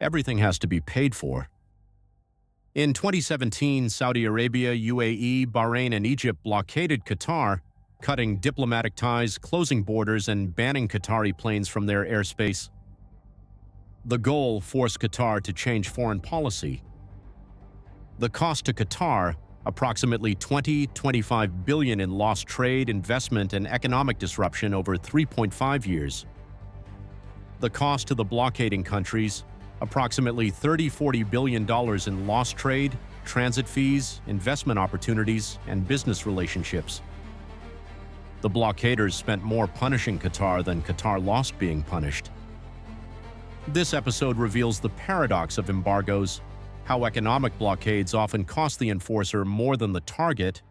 Everything has to be paid for. In 2017, Saudi Arabia, UAE, Bahrain, and Egypt blockaded Qatar, cutting diplomatic ties, closing borders, and banning Qatari planes from their airspace. The goal forced Qatar to change foreign policy. The cost to Qatar, approximately $25 billion in lost trade, investment, and economic disruption over 3.5 years. The cost to the blockading countries, approximately $30–40 billion in lost trade, transit fees, investment opportunities, and business relationships. The blockaders spent more punishing Qatar than Qatar lost being punished. This episode reveals the paradox of embargoes, how economic blockades often cost the enforcer more than the target,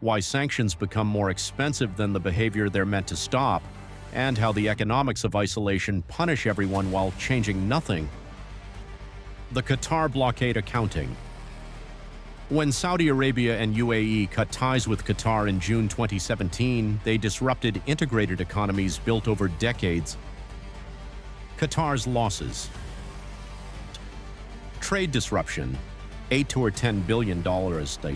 why sanctions become more expensive than the behavior they're meant to stop, and how the economics of isolation punish everyone while changing nothing. The Qatar blockade accounting. When Saudi Arabia and UAE cut ties with Qatar in June 2017, they disrupted integrated economies built over decades. Qatar's losses. Trade disruption, $8 to $10 billion.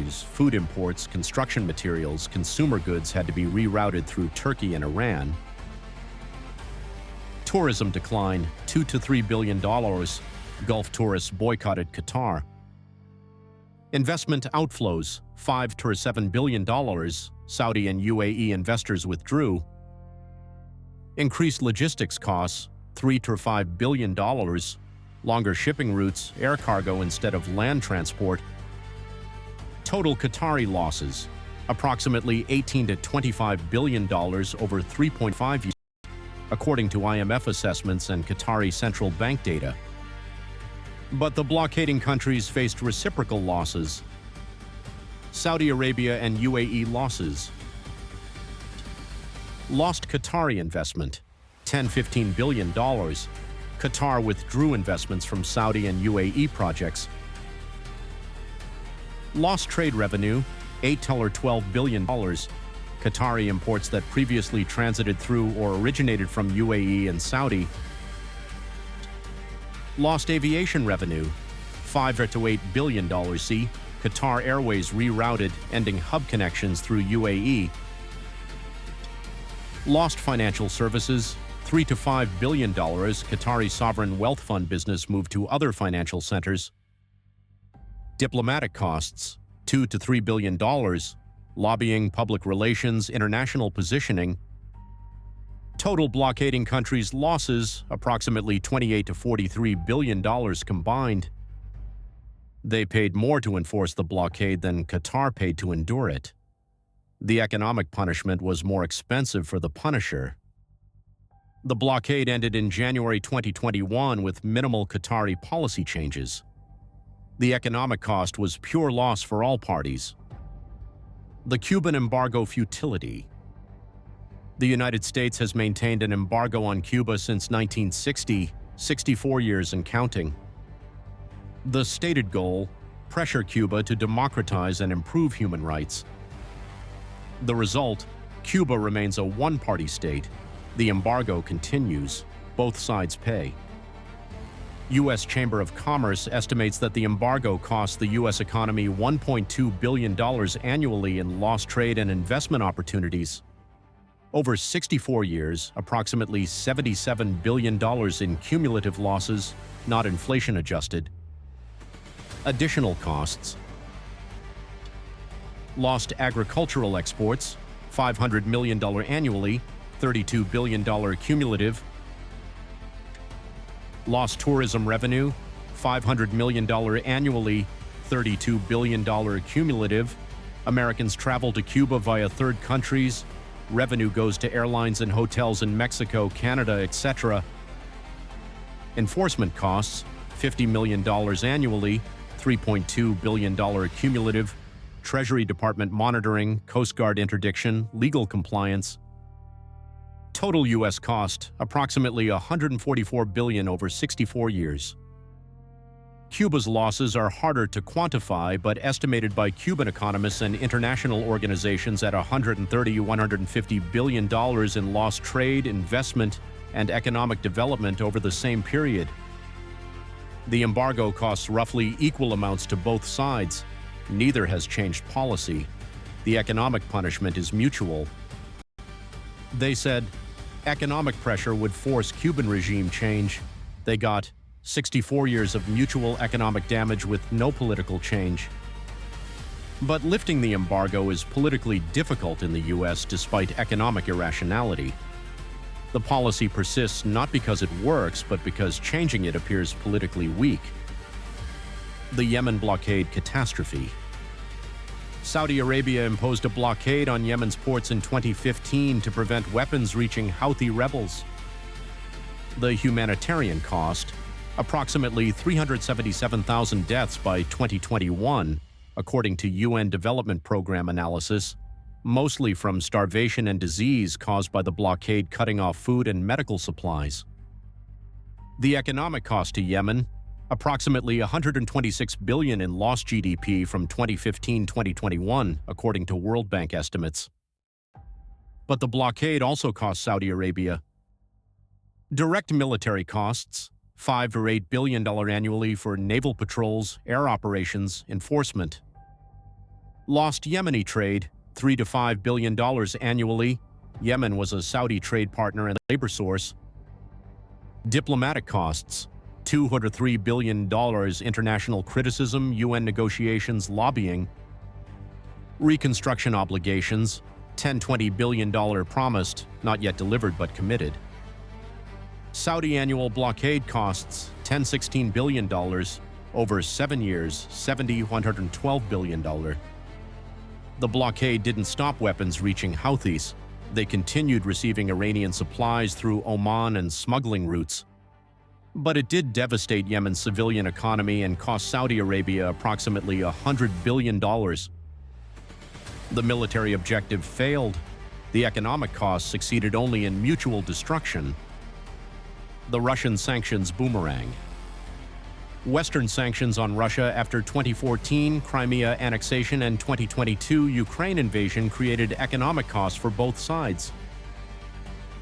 Food imports, construction materials, consumer goods had to be rerouted through Turkey and Iran. Tourism decline, $2 to $3 billion. Gulf tourists boycotted Qatar. Investment outflows, $5 to $7 billion. Saudi and UAE investors withdrew. Increased logistics costs, $3 to $5 billion. Longer shipping routes, air cargo instead of land transport. Total Qatari losses, approximately $18 to $25 billion over 3.5 years, according to IMF assessments and Qatari central bank data. But the blockading countries faced reciprocal losses. Saudi Arabia and UAE losses. Lost Qatari investment, $10–15 billion. Qatar withdrew investments from Saudi and UAE projects. Lost trade revenue, $8 to $12 billion. Qatari imports that previously transited through or originated from UAE and Saudi. Lost aviation revenue, $5 to $8 billion. Qatar Airways rerouted, ending hub connections through UAE. Lost financial services, $3 to $5 billion. Qatari sovereign wealth fund business moved to other financial centers. Diplomatic costs, $2 to $3 billion. Lobbying, public relations, international positioning. Total blockading countries' losses, approximately $28 to $43 billion combined. They paid more to enforce the blockade than Qatar paid to endure it. The economic punishment was more expensive for the punisher. The blockade ended in January 2021 with minimal Qatari policy changes. The economic cost was pure loss for all parties. The Cuban embargo futility. The United States has maintained an embargo on Cuba since 1960, 64 years and counting. The stated goal: pressure Cuba to democratize and improve human rights. The result: Cuba remains a one-party state. The embargo continues. Both sides pay. U.S. Chamber of Commerce estimates that the embargo costs the U.S. economy $1.2 billion annually in lost trade and investment opportunities. Over 64 years, approximately $77 billion in cumulative losses, not inflation adjusted. Additional costs. Lost agricultural exports, $500 million annually, $32 billion cumulative. Lost tourism revenue, $500 million annually, $32 billion cumulative. Americans travel to Cuba via third countries. Revenue goes to airlines and hotels in Mexico, Canada, etc. Enforcement costs, $50 million annually, $3.2 billion cumulative. Treasury Department monitoring, Coast Guard interdiction, legal compliance. Total U.S. cost, approximately $144 billion over 64 years. Cuba's losses are harder to quantify, but estimated by Cuban economists and international organizations at $130–150 billion in lost trade, investment, and economic development over the same period. The embargo costs roughly equal amounts to both sides. Neither has changed policy. The economic punishment is mutual. They said economic pressure would force Cuban regime change. They got 64 years of mutual economic damage with no political change. But lifting the embargo is politically difficult in the U.S. despite economic irrationality. The policy persists not because it works, but because changing it appears politically weak. The Yemen blockade catastrophe. Saudi Arabia imposed a blockade on Yemen's ports in 2015 to prevent weapons reaching Houthi rebels. The humanitarian cost, approximately 377,000 deaths by 2021, according to UN Development Program analysis, mostly from starvation and disease caused by the blockade cutting off food and medical supplies. The economic cost to Yemen, approximately $126 billion in lost GDP from 2015-2021, according to World Bank estimates. But the blockade also cost Saudi Arabia direct military costs, $5 to $8 billion annually for naval patrols, air operations, enforcement. Lost Yemeni trade, $3 to $5 billion annually. Yemen was a Saudi trade partner and labor source. Diplomatic costs, $2 to $3 billion international criticism, UN negotiations, lobbying. Reconstruction obligations, $10 to $20 billion promised, not yet delivered but committed. Saudi annual blockade costs, $10 to $16 billion, over 7 years, $70 to $112 billion. The blockade didn't stop weapons reaching Houthis. They continued receiving Iranian supplies through Oman and smuggling routes. But it did devastate Yemen's civilian economy and cost Saudi Arabia approximately $100 billion. The military objective failed. The economic costs succeeded only in mutual destruction. The Russian sanctions boomerang. Western sanctions on Russia after 2014 Crimea annexation and 2022 Ukraine invasion created economic costs for both sides.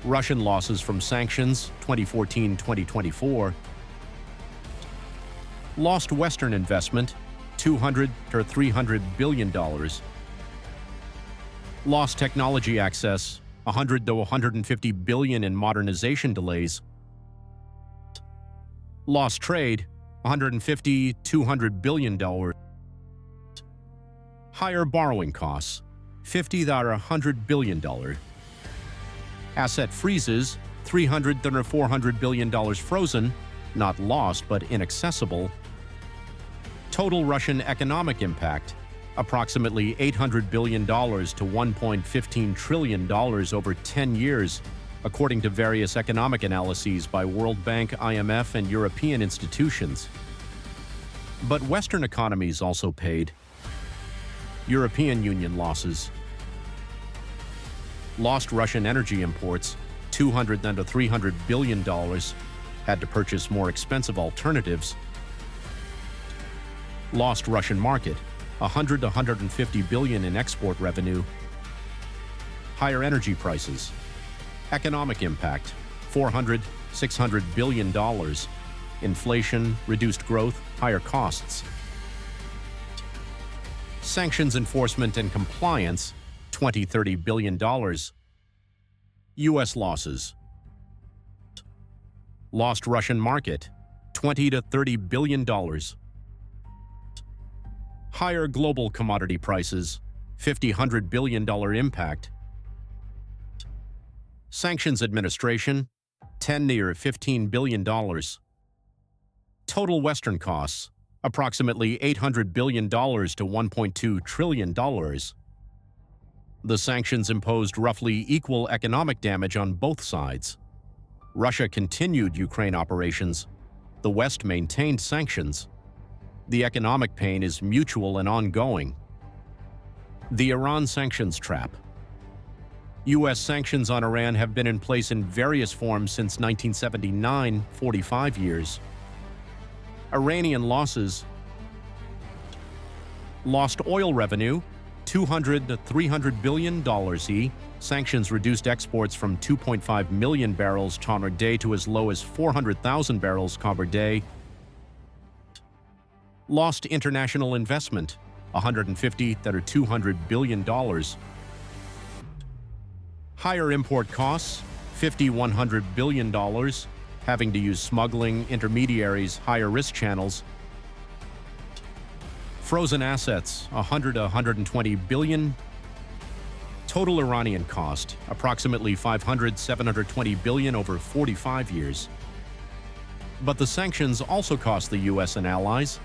Russian losses from sanctions 2014-2024. Lost Western investment $200 to $300 billion. Lost technology access $100 to $150 billion in modernization delays. Lost trade $150 to $200 billion. Higher borrowing costs $50 to $100 billion. Asset freezes $300 to $400 billion frozen, not lost but inaccessible. Total Russian economic impact approximately $800 billion to $1.15 trillion over 10 years, according to various economic analyses by World Bank, IMF, and European institutions. But Western economies also paid. European Union losses. Lost Russian energy imports, $200 to $300 billion, had to purchase more expensive alternatives. Lost Russian market, $100 to $150 billion in export revenue. Higher energy prices. Economic impact, $400 to $600 billion. Inflation, reduced growth, higher costs. Sanctions enforcement and compliance, $20 to $30 billion. U.S. losses. Lost Russian market, $20 to $30 billion. Higher global commodity prices, $50 to $100 billion impact. Sanctions administration, $10 to $15 billion. Total Western costs, approximately $800 billion to $1.2 trillion. The sanctions imposed roughly equal economic damage on both sides. Russia continued Ukraine operations. The West maintained sanctions. The economic pain is mutual and ongoing. The Iran sanctions trap. U.S. sanctions on Iran have been in place in various forms since 1979, 45 years. Iranian losses. Lost oil revenue, $200 to $300 billion. Sanctions reduced exports from 2.5 million barrels per day to as low as 400,000 barrels per day. Lost international investment, $150 to $200 billion. Higher import costs, $50–100 billion, having to use smuggling, intermediaries, higher risk channels. Frozen assets, $100–120 billion. Total Iranian cost, approximately $500–720 billion over 45 years. But the sanctions also cost the U.S. and allies.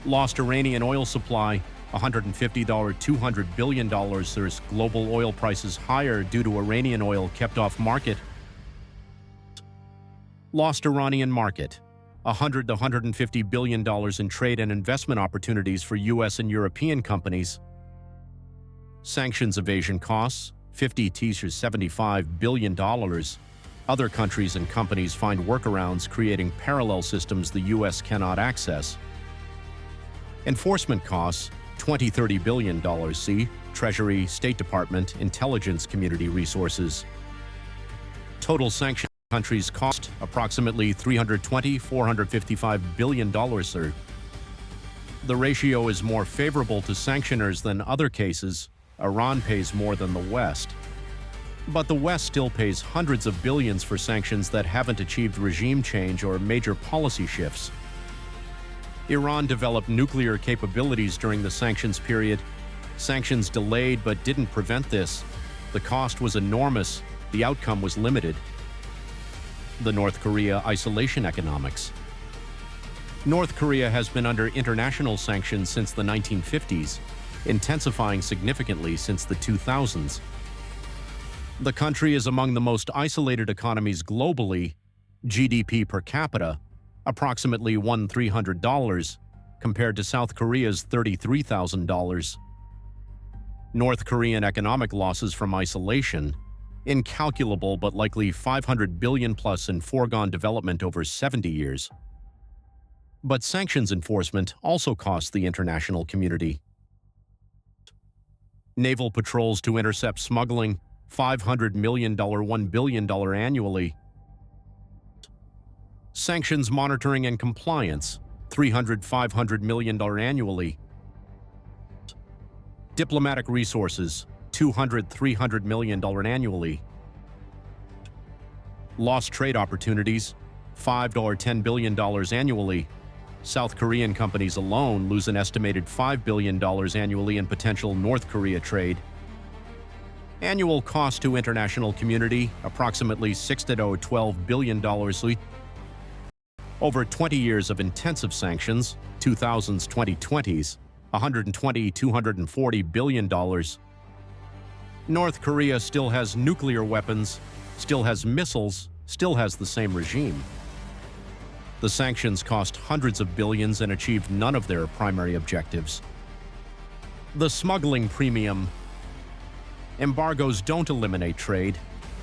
Lost Iranian oil supply, $150–200 billion. There's global oil prices higher due to Iranian oil kept off market. Lost Iranian market, $100–150 billion in trade and investment opportunities for U.S. and European companies. Sanctions evasion costs, $50–75 billion. Other countries and companies find workarounds, creating parallel systems the U.S. cannot access. Enforcement costs, $20–30 billion. See Treasury, State Department, intelligence community resources. Total sanctioned countries cost approximately $320–455 billion, sir. The ratio is more favorable to sanctioners than other cases. Iran pays more than the West. But the West still pays hundreds of billions for sanctions that haven't achieved regime change or major policy shifts. Iran developed nuclear capabilities during the sanctions period. Sanctions delayed but didn't prevent this. The cost was enormous. The outcome was limited. The North Korea isolation economics. North Korea has been under international sanctions since the 1950s, intensifying significantly since the 2000s. The country is among the most isolated economies globally. GDP per capita, approximately $1,300, compared to South Korea's $33,000. North Korean economic losses from isolation, incalculable but likely $500 billion plus in foregone development over 70 years. But sanctions enforcement also costs the international community. Naval patrols to intercept smuggling, $500 million, $1 billion annually. Sanctions monitoring and compliance, $300–500 million annually. Diplomatic resources, $200–300 million annually. Lost trade opportunities, $5–10 billion annually. South Korean companies alone lose an estimated $5 billion annually in potential North Korea trade. Annual cost to international community, approximately $6–12 billion. Over 20 years of intensive sanctions, 2000s, 2020s, $120–240 billion. North Korea still has nuclear weapons, still has missiles, still has the same regime. The sanctions cost hundreds of billions and achieved none of their primary objectives. The smuggling premium. Embargoes don't eliminate trade.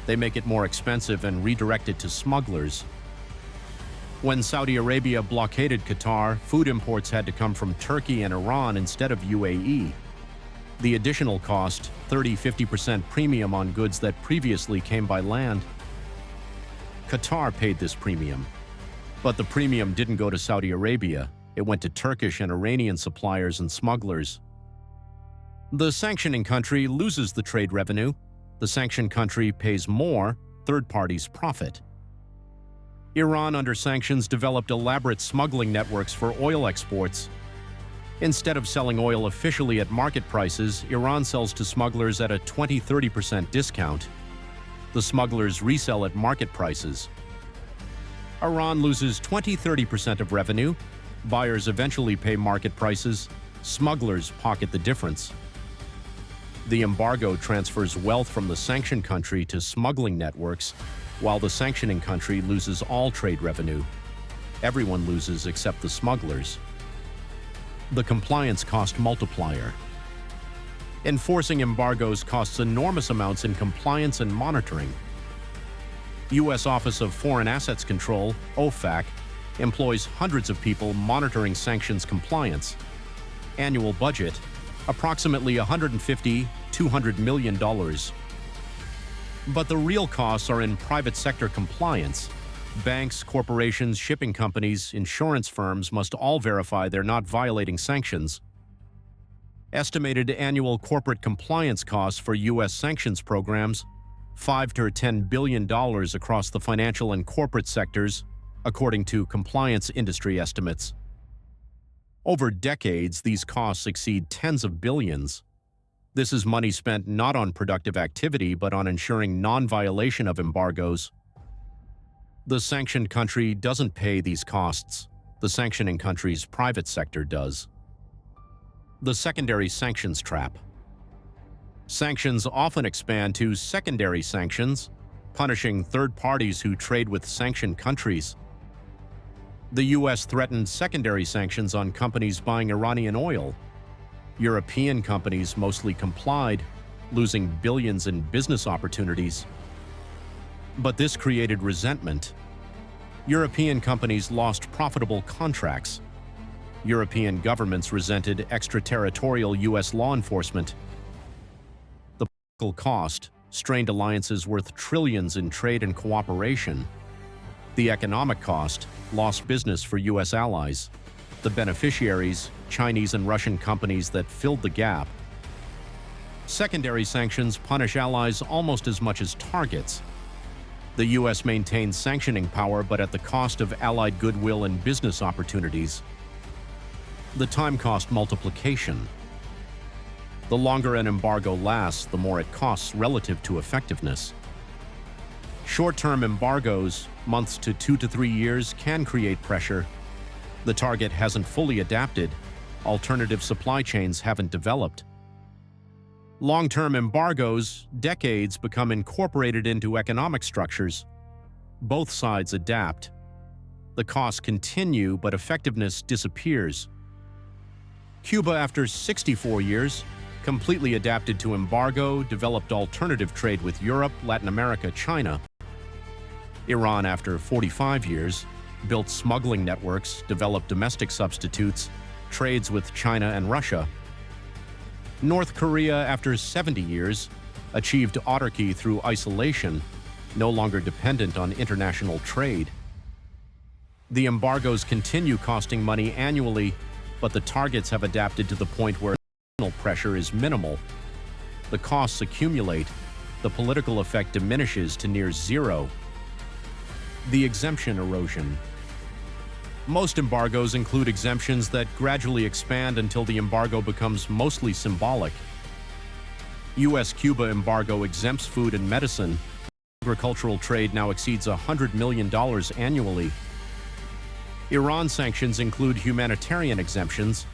They make it more expensive and redirect it to smugglers. When Saudi Arabia blockaded Qatar, food imports had to come from Turkey and Iran instead of UAE. The additional cost, 30–50% premium on goods that previously came by land. Qatar paid this premium. But the premium didn't go to Saudi Arabia. It went to Turkish and Iranian suppliers and smugglers. The sanctioning country loses the trade revenue. The sanctioned country pays more, third parties profit. Iran, under sanctions, developed elaborate smuggling networks for oil exports. Instead of selling oil officially at market prices, Iran sells to smugglers at a 20–30% discount. The smugglers resell at market prices. Iran loses 20–30% of revenue. Buyers eventually pay market prices. Smugglers pocket the difference. The embargo transfers wealth from the sanctioned country to smuggling networks, while the sanctioning country loses all trade revenue. Everyone loses except the smugglers. The compliance cost multiplier. Enforcing embargoes costs enormous amounts in compliance and monitoring. U.S. Office of Foreign Assets Control, OFAC, employs hundreds of people monitoring sanctions compliance. Annual budget, approximately $150–200 million. But the real costs are in private sector compliance. Banks, corporations, shipping companies, insurance firms must all verify they're not violating sanctions. Estimated annual corporate compliance costs for U.S. sanctions programs, $5 to $10 billion across the financial and corporate sectors, according to compliance industry estimates. Over decades, these costs exceed tens of billions. This is money spent not on productive activity but on ensuring non-violation of embargoes. The sanctioned country doesn't pay these costs. The sanctioning country's private sector does. The secondary sanctions trap. Sanctions often expand to secondary sanctions, punishing third parties who trade with sanctioned countries. The U.S. threatened secondary sanctions on companies buying Iranian oil. European companies mostly complied, losing billions in business opportunities. But this created resentment. European companies lost profitable contracts. European governments resented extraterritorial U.S. law enforcement. The political cost strained alliances worth trillions in trade and cooperation. The economic cost lost business for U.S. allies. The beneficiaries, Chinese and Russian companies that filled the gap. Secondary sanctions punish allies almost as much as targets. The U.S. maintains sanctioning power, but at the cost of allied goodwill and business opportunities. The time cost multiplication. The longer an embargo lasts, the more it costs relative to effectiveness. Short-term embargoes, months to 2 to 3 years, can create pressure. The target hasn't fully adapted. Alternative supply chains haven't developed. Long-term embargoes, decades, become incorporated into economic structures. Both sides adapt. The costs continue, but effectiveness disappears. Cuba, after 64 years, completely adapted to embargo, developed alternative trade with Europe, Latin America, China. Iran, after 45 years, built smuggling networks, developed domestic substitutes, trades with China and Russia. North Korea, after 70 years, achieved autarky through isolation, no longer dependent on international trade. The embargoes continue costing money annually, but the targets have adapted to the point where international pressure is minimal. The costs accumulate, the political effect diminishes to near zero. The exemption erosion. Most embargoes include exemptions that gradually expand until the embargo becomes mostly symbolic. U.S.-Cuba embargo exempts food and medicine. Agricultural trade now exceeds $100 million annually. Iran sanctions include humanitarian exemptions.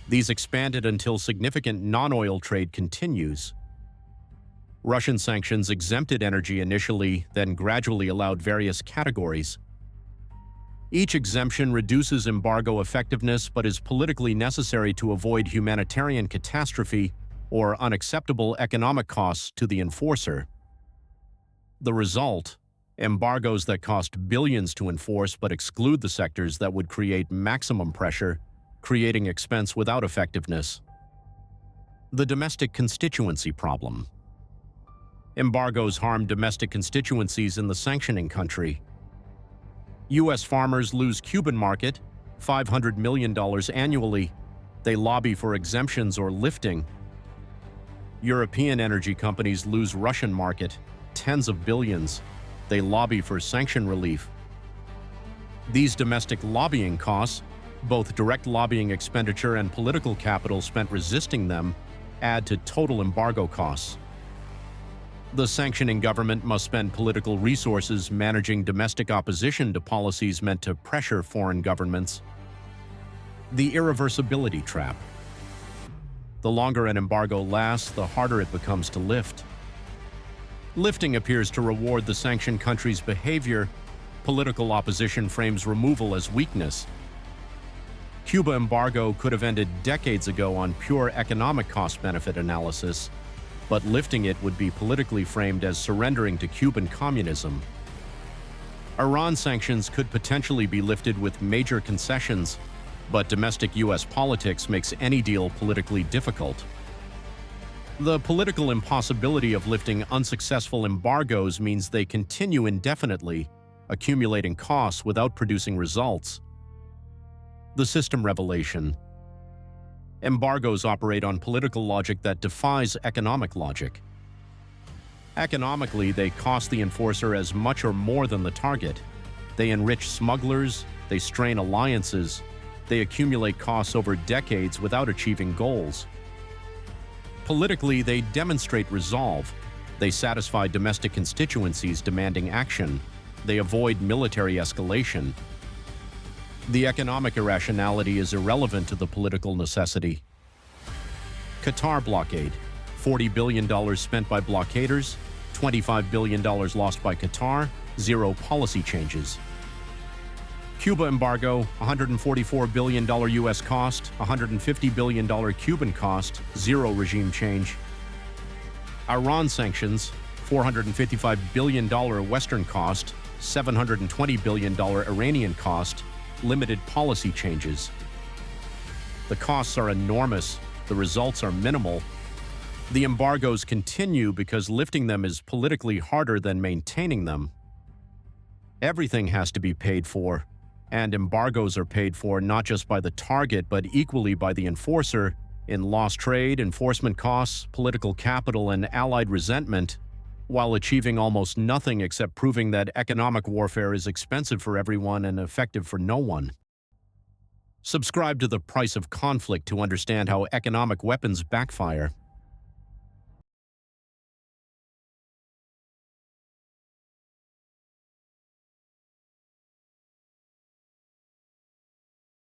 These expanded until significant non-oil trade continues. Russian sanctions exempted energy initially, then gradually allowed various categories. Each exemption reduces embargo effectiveness but is politically necessary to avoid humanitarian catastrophe or unacceptable economic costs to the enforcer. The result: embargoes that cost billions to enforce but exclude the sectors that would create maximum pressure, creating expense without effectiveness. The domestic constituency problem. Embargoes harm domestic constituencies in the sanctioning country. U.S. farmers lose Cuban market, $500 million annually. They lobby for exemptions or lifting. European energy companies lose Russian market, tens of billions. They lobby for sanction relief. These domestic lobbying costs, both direct lobbying expenditure and political capital spent resisting them, add to total embargo costs. The sanctioning government must spend political resources managing domestic opposition to policies meant to pressure foreign governments. The irreversibility trap. The longer an embargo lasts, the harder it becomes to lift. Lifting appears to reward the sanctioned country's behavior. Political opposition frames removal as weakness. Cuba embargo could have ended decades ago on pure economic cost-benefit analysis, but lifting it would be politically framed as surrendering to Cuban communism. Iran sanctions could potentially be lifted with major concessions, but domestic U.S. politics makes any deal politically difficult. The political impossibility of lifting unsuccessful embargoes means they continue indefinitely, accumulating costs without producing results. The system revelation. Embargoes operate on political logic that defies economic logic. Economically, they cost the enforcer as much or more than the target. They enrich smugglers, they strain alliances, they accumulate costs over decades without achieving goals. Politically, they demonstrate resolve. They satisfy domestic constituencies demanding action. They avoid military escalation. The economic irrationality is irrelevant to the political necessity. Qatar blockade. $40 billion spent by blockaders, $25 billion lost by Qatar, zero policy changes. Cuba embargo, $144 billion U.S. cost, $150 billion Cuban cost, zero regime change. Iran sanctions, $455 billion Western cost, $720 billion Iranian cost, limited policy changes. The costs are enormous, the results are minimal. The embargoes continue because lifting them is politically harder than maintaining them. Everything has to be paid for, and embargoes are paid for not just by the target but equally by the enforcer in lost trade, enforcement costs, political capital, and allied resentment, while achieving almost nothing except proving that economic warfare is expensive for everyone and effective for no one. Subscribe to The Price of Conflict to understand how economic weapons backfire.